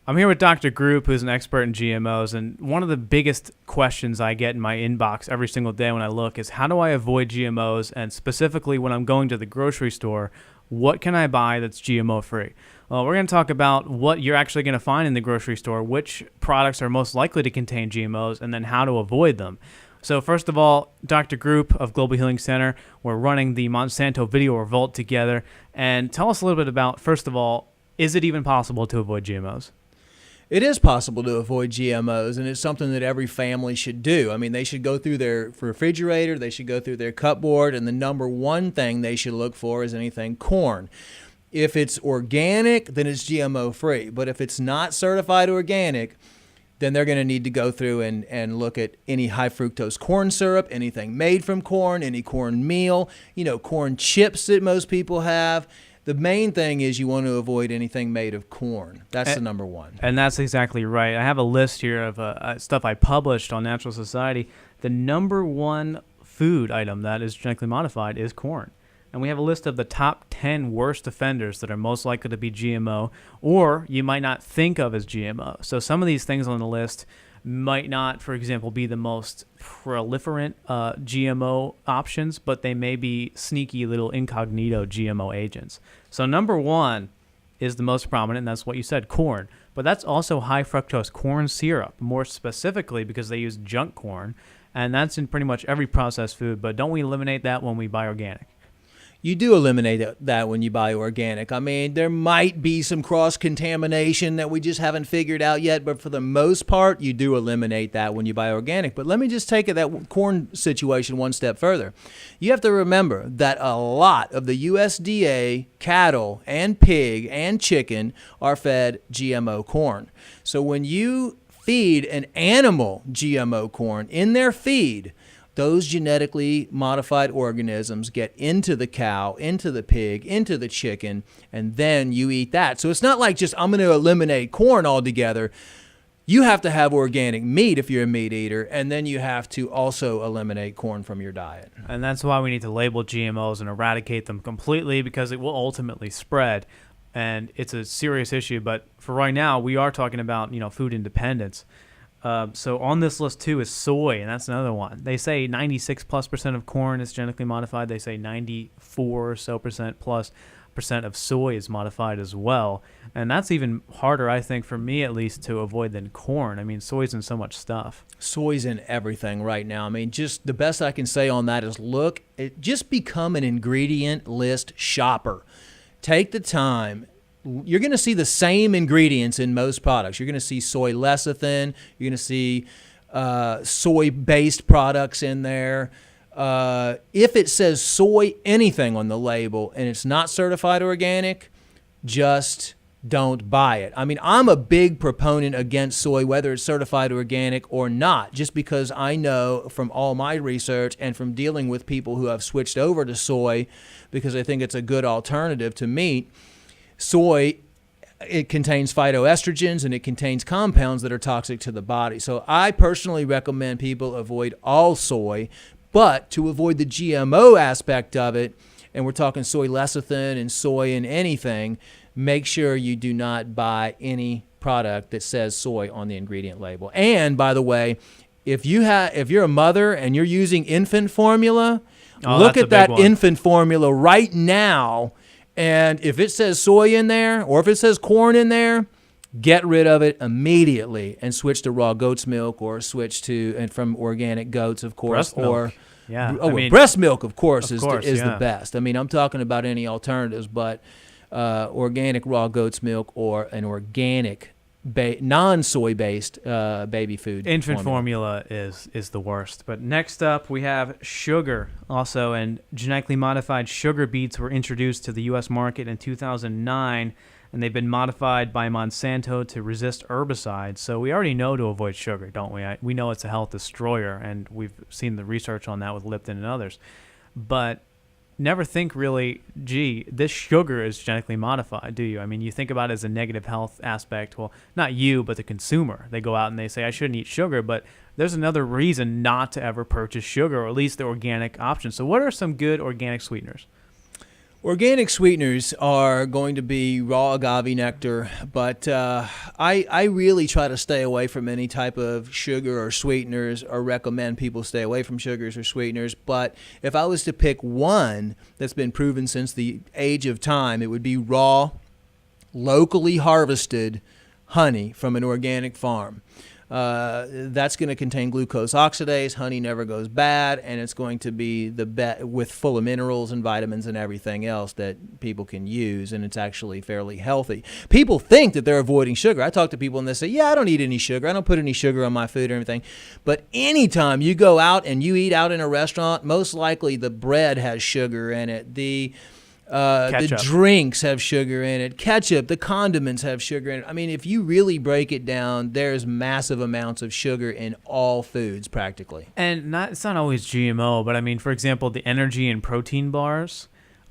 I'm here with Dr. Group, who's an expert in GMOs, and one of the biggest questions I get in my inbox every single day when I look is how do I avoid GMOs, and specifically when I'm going to the grocery store, what can I buy that's GMO-free? Well, we're going to talk about what you're actually going to find in the grocery store, which products are most likely to contain GMOs, and then how to avoid them. So first of all, Dr. Group of Global Healing Center, we're running the Monsanto Video Revolt together, and tell us a little bit about, first of all, is it even possible to avoid GMOs? It is possible to avoid GMOs, and it's something that every family should do. I mean, they should go through their refrigerator, they should go through their cupboard, and the number one thing they should look for is anything corn. If it's organic, then it's GMO-free. But if it's not certified organic, then they're going to need to go through and look at any high fructose corn syrup, anything made from corn, any corn meal, corn chips that most people have. The main thing is you want to avoid anything made of corn. That's the number one. And that's exactly right. I have a list here of stuff I published on Natural Society. The number one food item that is genetically modified is corn. And we have a list of the top 10 worst offenders that are most likely to be GMO, or you might not think of as GMO. So some of these things on the list might not, for example, be the most proliferant GMO options, but they may be sneaky little incognito GMO agents. So number one is the most prominent, and that's what you said, corn. But that's also high fructose corn syrup, more specifically because they use junk corn, and that's in pretty much every processed food. But don't we eliminate that when we buy organic? You do eliminate that when you buy organic. I mean, there might be some cross-contamination that we just haven't figured out yet, but for the most part, you do eliminate that when you buy organic. But let me just take that corn situation one step further. You have to remember that a lot of the USDA cattle and pig and chicken are fed GMO corn. So when you feed an animal GMO corn in their feed, those genetically modified organisms get into the cow, into the pig, into the chicken, and then you eat that. So it's not like just I'm going to eliminate corn altogether. You have to have organic meat if you're a meat eater, and then you have to also eliminate corn from your diet. And that's why we need to label GMOs and eradicate them completely, because it will ultimately spread. And it's a serious issue. But for right now, we are talking about food independence. So on this list too is soy, and that's another one. They say 96+% of corn is genetically modified. They say 94 or so percent of soy is modified as well, and that's even harder, I think, for me at least, to avoid than corn. I mean, soy's in so much stuff. Soy's in everything right now. I mean, just the best I can say on that is just become an ingredient list shopper. Take the time. You're going to see the same ingredients in most products. You're going to see soy lecithin. You're going to see soy-based products in there. If it says soy anything on the label and it's not certified organic, just don't buy it. I mean, I'm a big proponent against soy, whether it's certified organic or not, just because I know from all my research and from dealing with people who have switched over to soy because I think it's a good alternative to meat. Soy, it contains phytoestrogens and it contains compounds that are toxic to the body. So I personally recommend people avoid all soy, but to avoid the GMO aspect of it, and we're talking soy lecithin and soy in anything, make sure you do not buy any product that says soy on the ingredient label. And by the way, if you're a mother and you're using infant formula, look at that infant formula right now. And if it says soy in there or if it says corn in there, get rid of it immediately and switch to raw goat's milk or switch to from organic goats, of course. Breast milk. Breast milk, of course, is the best. I mean, I'm talking about any alternatives, but organic raw goat's milk or an organic non-soy-based baby food. Infant formula is the worst. But next up, we have sugar also, and genetically modified sugar beets were introduced to the U.S. market in 2009, and they've been modified by Monsanto to resist herbicides. So we already know to avoid sugar, don't we? We know it's a health destroyer, and we've seen the research on that with Lipton and others. But never think really, gee, this sugar is genetically modified, do you? I mean, you think about it as a negative health aspect. Well, not you, but the consumer. They go out and they say, I shouldn't eat sugar, but there's another reason not to ever purchase sugar, or at least the organic option. So what are some good organic sweeteners? Organic sweeteners are going to be raw agave nectar, but I really try to stay away from any type of sugar or sweeteners, or recommend people stay away from sugars or sweeteners. But if I was to pick one that's been proven since the age of time, it would be raw, locally harvested honey from an organic farm. That's going to contain glucose oxidase. Honey never goes bad, and it's going to be with full of minerals and vitamins and everything else that people can use, and it's actually fairly healthy. People think that they're avoiding sugar. I talk to people and they say, yeah, I don't eat any sugar. I don't put any sugar on my food or anything. But anytime you go out and you eat out in a restaurant, most likely the bread has sugar in it. The drinks have sugar in it. Ketchup, the condiments have sugar in it. I mean, if you really break it down, there's massive amounts of sugar in all foods practically. And it's not always GMO, but I mean, for example, the energy and protein bars.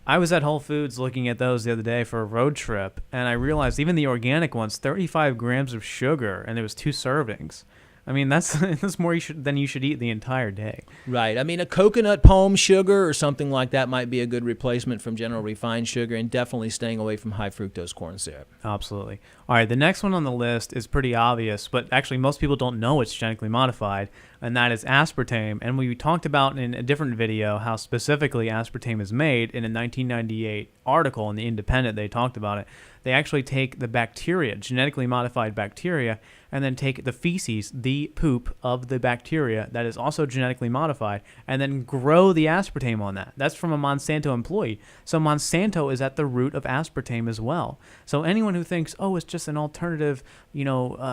I was at Whole Foods looking at those the other day for a road trip, and I realized even the organic ones, 35 grams of sugar, and there was 2 servings. I mean, that's more than you should eat the entire day. Right. I mean, a coconut palm sugar or something like that might be a good replacement from general refined sugar, and definitely staying away from high fructose corn syrup. Absolutely. All right, the next one on the list is pretty obvious, but actually most people don't know it's genetically modified, and that is aspartame. And we talked about in a different video how specifically aspartame is made. In a 1998 article in The Independent, they talked about it. They actually take the bacteria, genetically modified bacteria, and then take the feces, the poop of the bacteria that is also genetically modified, and then grow the aspartame on that. That's from a Monsanto employee. So Monsanto is at the root of aspartame as well. So anyone who thinks, oh, it's just an alternative,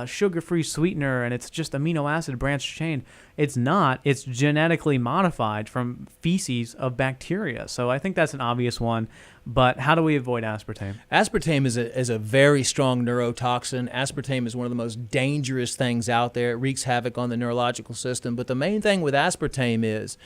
sugar-free sweetener and it's just amino acid branch chain, it's not. It's genetically modified from feces of bacteria. So I think that's an obvious one. But how do we avoid aspartame? Aspartame is a very strong neurotoxin. Aspartame is one of the most dangerous things out there. It wreaks havoc on the neurological system. But the main thing with aspartame is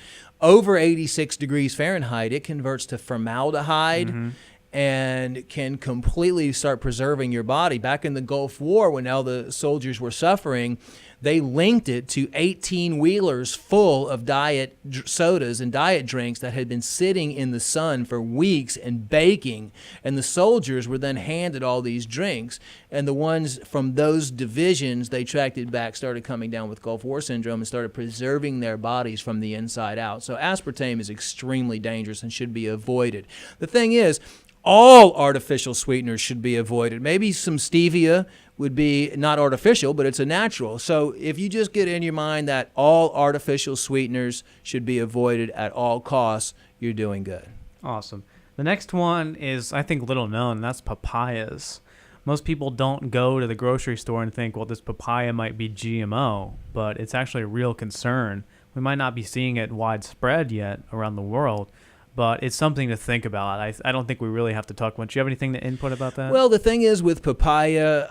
over 86 degrees Fahrenheit, it converts to formaldehyde. Mm-hmm. And can completely start preserving your body. Back in the Gulf War, when all the soldiers were suffering, they linked it to 18-wheelers full of diet sodas and diet drinks that had been sitting in the sun for weeks and baking. And the soldiers were then handed all these drinks. And the ones from those divisions they tracked it back started coming down with Gulf War syndrome and started preserving their bodies from the inside out. So aspartame is extremely dangerous and should be avoided. The thing is, all artificial sweeteners should be avoided. Maybe some stevia would be not artificial, but it's a natural. So if you just get in your mind that all artificial sweeteners should be avoided at all costs, you're doing good. Awesome. The next one is, I think, little known, and that's papayas. Most people don't go to the grocery store and think, well, this papaya might be GMO, but it's actually a real concern. We might not be seeing it widespread yet around the world, but it's something to think about. I don't think we really have to talk much. Do you have anything to input about that? Well, the thing is with papaya,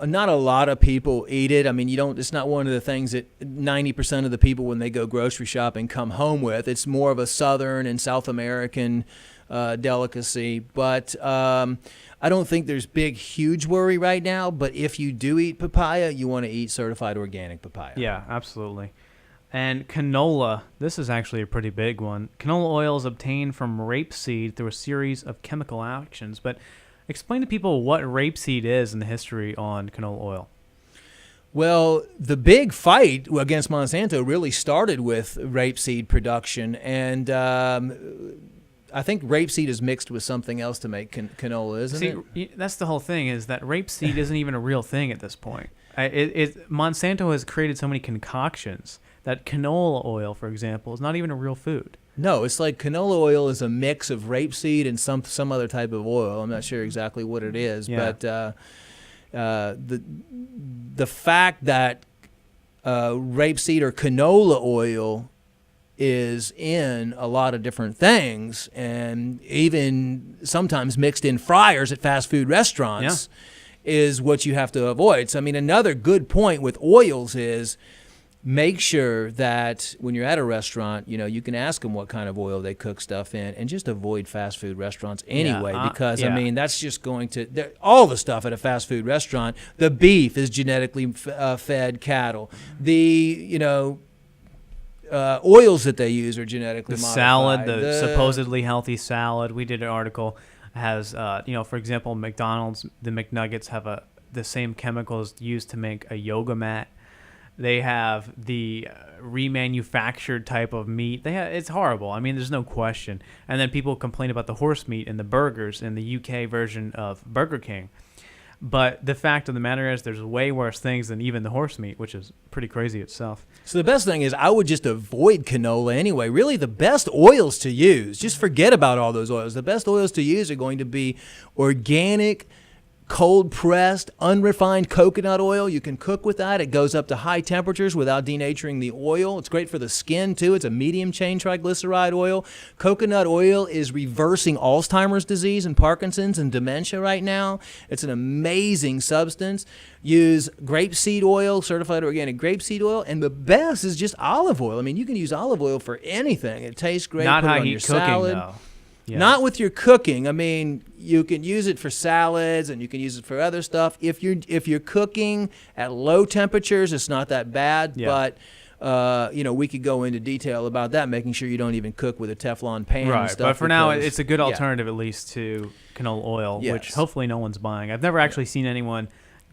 not a lot of people eat it. I mean, it's not one of the things that 90% of the people when they go grocery shopping come home with. It's more of a Southern and South American delicacy. But I don't think there's huge worry right now. But if you do eat papaya, you want to eat certified organic papaya. Yeah, absolutely. And canola, this is actually a pretty big one. Canola oil is obtained from rapeseed through a series of chemical actions. But explain to people what rapeseed is and the history on canola oil. Well, the big fight against Monsanto really started with rapeseed production. And I think rapeseed is mixed with something else to make canola, isn't it? That's the whole thing, is that rapeseed isn't even a real thing at this point. Monsanto has created so many concoctions that canola oil, for example, is not even a real food. No, it's like canola oil is a mix of rapeseed and some other type of oil. I'm not sure exactly what it is, but the fact that rapeseed or canola oil is in a lot of different things, and even sometimes mixed in fryers at fast food restaurants, is what you have to avoid. So, I mean, another good point with oils is make sure that when you're at a restaurant, you can ask them what kind of oil they cook stuff in, and just avoid fast food restaurants anyway, because, I mean, that's just going to, all the stuff at a fast food restaurant, the beef is genetically fed cattle. The, oils that they use are genetically The modified. salad, the supposedly healthy salad. We did an article has, for example, McDonald's, the McNuggets have the same chemicals used to make a yoga mat. They have the remanufactured type of meat. It's horrible. I mean, there's no question. And then people complain about the horse meat and the burgers in the UK version of Burger King. But the fact of the matter is there's way worse things than even the horse meat, which is pretty crazy itself. So the best thing is I would just avoid canola anyway. Really, the best oils to use, just forget about all those oils. The best oils to use are going to be organic, cold-pressed, unrefined coconut oil. You can cook with that. It goes up to high temperatures without denaturing the oil. It's great for the skin, too. It's a medium-chain triglyceride oil. Coconut oil is reversing Alzheimer's disease and Parkinson's and dementia right now. It's an amazing substance. Use grapeseed oil, certified organic grapeseed oil, and the best is just olive oil. I mean, you can use olive oil for anything. It tastes great. Not Put it high on your heat cooking, salad. though. Yeah. Not with your cooking. I mean, you can use it for salads and you can use it for other stuff. If you're cooking at low temperatures, it's not that bad. Yeah. But we could go into detail about that, making sure you don't even cook with a Teflon pan Right, and stuff. but for now, it's a good alternative at least to canola oil, Yes. which hopefully no one's buying. I've never actually seen anyone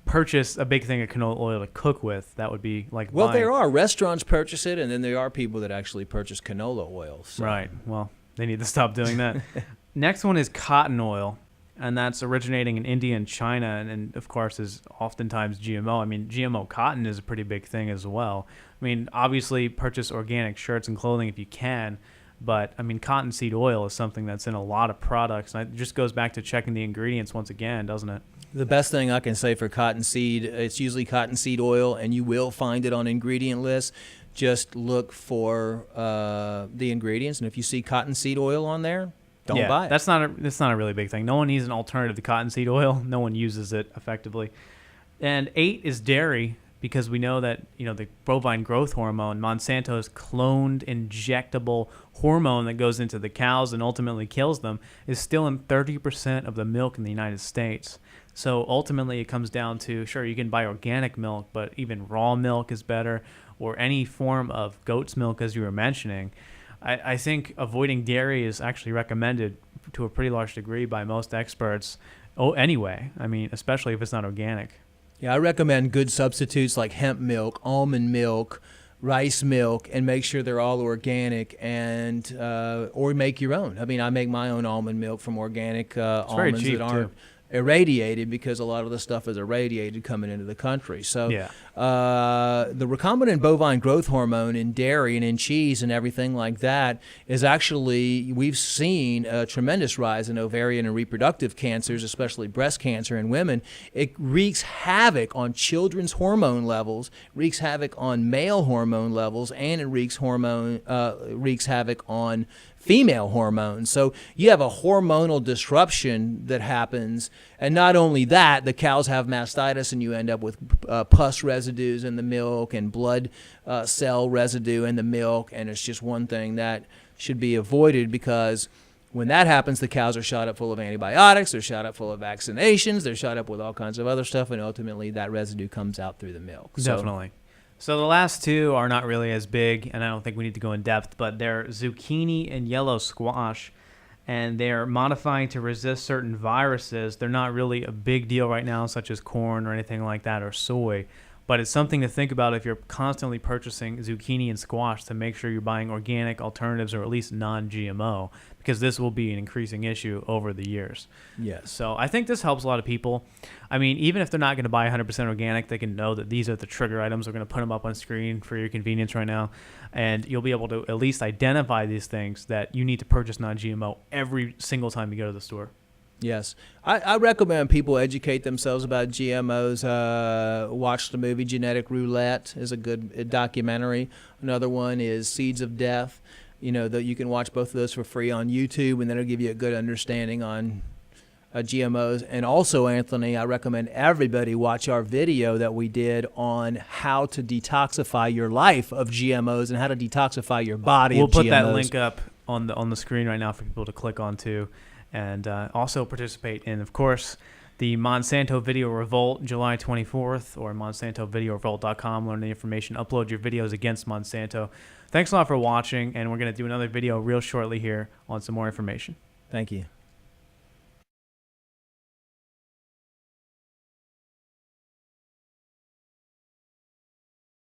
purchase a big thing of canola oil to cook with. That would be like Well, buying. there are restaurants purchase it, and then there are people that actually purchase canola oil. So. Right. Well, they need to stop doing that. Next one is cotton oil, and that's originating in India and China, and of course is oftentimes GMO. I mean, GMO cotton is a pretty big thing as well. I mean, obviously purchase organic shirts and clothing if you can, but I mean, cottonseed oil is something that's in a lot of products, and it just goes back to checking the ingredients once again, doesn't it? The best thing I can say for cottonseed, it's usually cottonseed oil, and you will find it on ingredient lists. Just look for the ingredients, and if you see cottonseed oil on there, don't buy it. That's not a really big thing. No one needs an alternative to cottonseed oil. No one uses it effectively. And 8 is dairy, because we know that the bovine growth hormone, Monsanto's cloned injectable hormone that goes into the cows and ultimately kills them, is still in 30% of the milk in the United States. So ultimately it comes down to, sure, you can buy organic milk, but even raw milk is better, or any form of goat's milk, as you were mentioning. I think avoiding dairy is actually recommended to a pretty large degree by most experts. Anyway, I mean, especially if it's not organic. Yeah, I recommend good substitutes like hemp milk, almond milk, rice milk, and make sure they're all organic, and or make your own. I mean, I make my own almond milk from organic almonds cheap, that aren't too. irradiated, because a lot of the stuff is irradiated coming into the country. So Yeah. the recombinant bovine growth hormone in dairy and in cheese and everything like that is actually, we've seen a tremendous rise in ovarian and reproductive cancers, especially breast cancer in women. It wreaks havoc on children's hormone levels, wreaks havoc on male hormone levels, and it wreaks havoc on female hormones. So you have a hormonal disruption that happens, and not only that, the cows have mastitis, and you end up with pus residues in the milk and blood cell residue in the milk, and it's just one thing that should be avoided, because when that happens, the cows are shot up full of antibiotics, they're shot up full of vaccinations, they're shot up with all kinds of other stuff, and ultimately that residue comes out through the milk. Definitely. So the last two are not really as big, and I don't think we need to go in depth, but they're zucchini and yellow squash, and they're modifying to resist certain viruses. They're not really a big deal right now, such as corn or anything like that, or soy, but it's something to think about if you're constantly purchasing zucchini and squash, to make sure you're buying organic alternatives, or at least non-GMO, because this will be an increasing issue over the years. Yes. So I think this helps a lot of people. I mean, even if they're not going to buy 100% organic, they can know that these are the trigger items. We're going to put them up on screen for your convenience right now, and you'll be able to at least identify these things that you need to purchase non-GMO every single time you go to the store. Yes. I recommend people educate themselves about GMOs. Watch the movie Genetic Roulette is a good documentary. Another one is Seeds of Death. That you can watch both of those for free on YouTube, and that'll give you a good understanding on GMOs. And also, Anthony, I recommend everybody watch our video that we did on how to detoxify your life of GMOs and how to detoxify your body of GMOs. We'll put that link up on the screen right now for people to click on too. And also participate in, of course, the Monsanto Video Revolt, July 24th, or MonsantoVideoRevolt.com. Learn the information. Upload your videos against Monsanto. Thanks a lot for watching, and we're going to do another video real shortly here on some more information. Thank you.